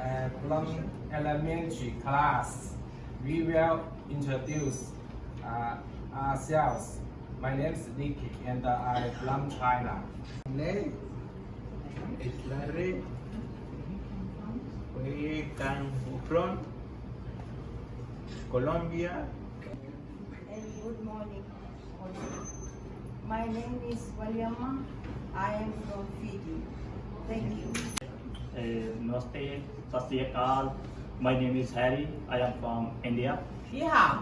From elementary class, we will introduce ourselves. My name is Nicky and I'm from China. Name is Larry. We come from Colombia. And good morning. My name is Valiama. I am from Fiji. Thank you. Namaste, Sat Sri Akal. My name is Harry. I am from India. Yeah,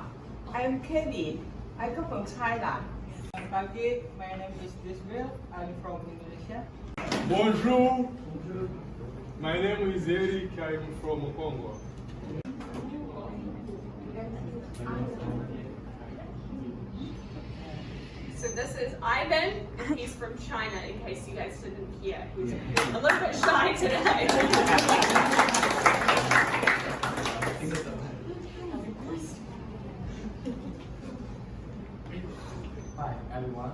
I'm Katie. I come from Thailand. I'm Pagi. My name is Disbel. I'm from Indonesia. Bonjour. My name is Eric. I'm from Congo. So this is Ivan, and he's from China, in case you guys didn't hear. He's a little bit shy today. Hi everyone.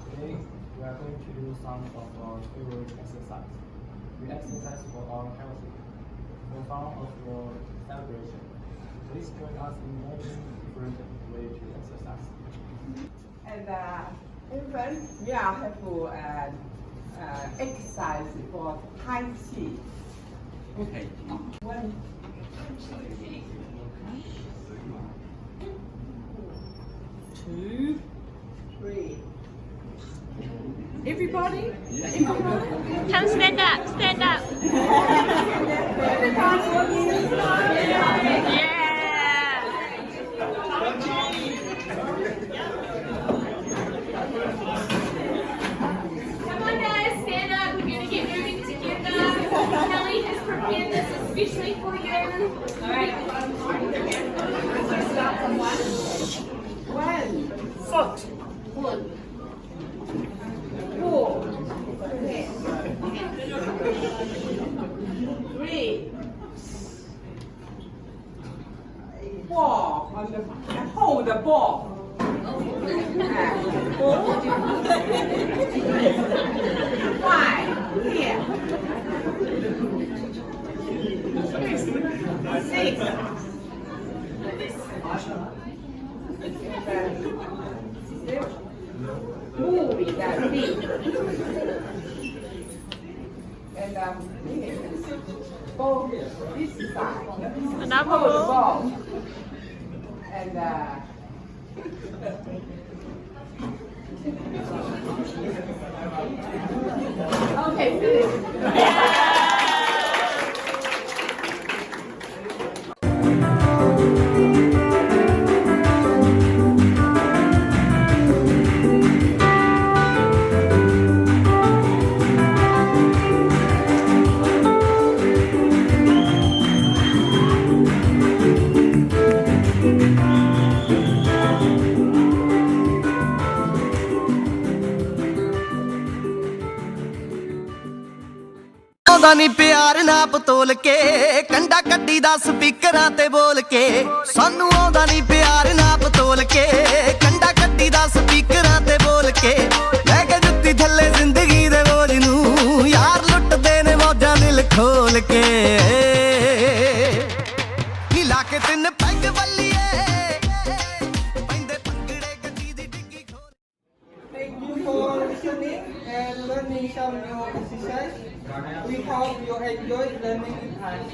Today we are going to do some of our favorite exercise. We exercise for our health, for fun of your celebration. Please join us in many different ways to exercise. And even we are have to exercise for Tai Chi. Okay. One, two, three. Everybody? Come stand up, stand up. Yeah. Come on, guys, stand up. We're going to get moving together. Kelly has prepared this especially for you. All right. Start from one. Foot. Four. Three. Four. On the, hold the ball. Five. Here. Six. Moving that feet. And both this side. Another Hold the ball. ball. And okay, finish. ਆਉਂਦਾ ਨੀ ਪਿਆਰ ਨਾਪ ਤੋਲ ਕੇ ਕੰਡਾ ਕੱਢੀ ਦਾ ਸਪੀਕਰਾਂ ਤੇ ਬੋਲ ਕੇ ਸਾਨੂੰ ਆਉਂਦਾ ਨੀ ਪਿਆਰ ਨਾਪ ਤੋਲ ਕੇ ਕੰਡਾ ਕੱਢੀ ਦਾ ਸਪੀਕਰਾਂ ਤੇ ਬੋਲ ਕੇ ਲੈ ਕੇ ਜੁੱਤੀ ਥੱਲੇ ਜ਼ਿੰਦਗੀ ਦੇ ਬੋਝ ਨੂੰ ਯਾਰ ਲੁੱਟਦੇ ਨੇ ਮੌਜਾਂ ਦਿਲ ਖੋਲ ਕੇ ਨੀ ਲਾ ਕੇ ਤਿੰਨ ਪੈਗ ਵੱਲੀਏ ਪੈਂਦੇ ਭੰਗੜੇ ਗੱਡੀ ਦੀ ਡਿੱਗੀ ਖੋਲ Thank you for listening and learning some new exercise. We hope you enjoy learning with us.